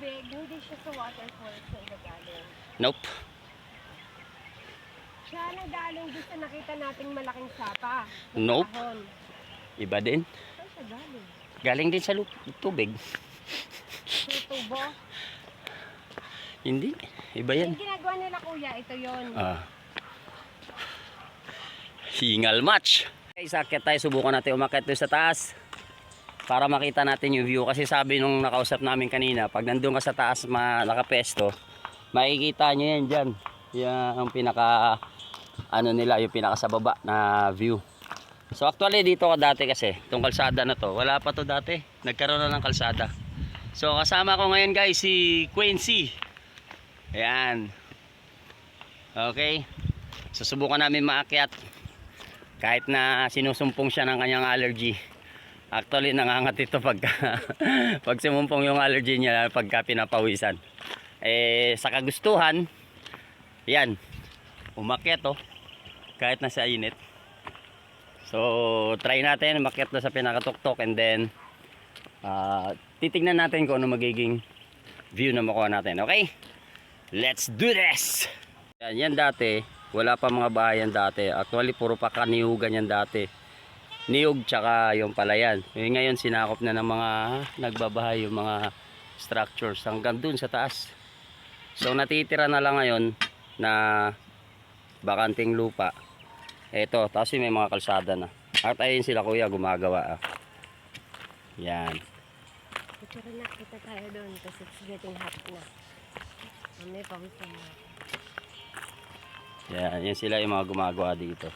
tubig, hindi siya sa waterfalls na nagaling. Nope. Siya nagaling doon sa nakita nating malaking sapa. Nope. Kahon. Iba din. Saan siya galing? Galing din sa tubig. Sa tubo? Hindi. Iba yan. Yung ginagawa nila kuya, ito yun. Hingal match. Guys, akit tayo. Subukan natin umakyat doon sa taas. Para makita natin yung view. Kasi sabi nung nakausap namin kanina, pag nandun ka sa taas nakapesto, makikita nyo yan dyan. Yan ang pinaka, ano nila, yung pinaka sa baba na view. So actually dito ka dati kasi, itong kalsada na to, wala pa to dati. Nagkaroon na ng kalsada. So kasama ko ngayon guys, si Quincy. Ayan. Okay. Susubukan namin maakyat. Kahit na sinusumpong siya ng kanyang allergy. Actually nangangat ito pag sumumpong yung allergy niya pagka pinapawisan. Sa kagustuhan, yan, umakyat to kahit nasa init. So try natin umakyat na sa pinakatuktok, and then titignan natin kung ano magiging view na makuha natin. Okay, let's do this. Yan dati wala pa mga bahayan dati. Actually puro pa kaniyugan yan dati. Niyog tsaka yung palayan. Ngayon sinakop na ng mga nagbabahay yung mga structures hanggang dun sa taas. So natitira na lang ngayon na bakanting lupa. Eto, tapos may mga kalsada na. At ayun sila kuya gumagawa. Yan. Picture na, kita tayo doon kasi it's getting hot na. May pawis na. Yan sila yung mga gumagawa dito.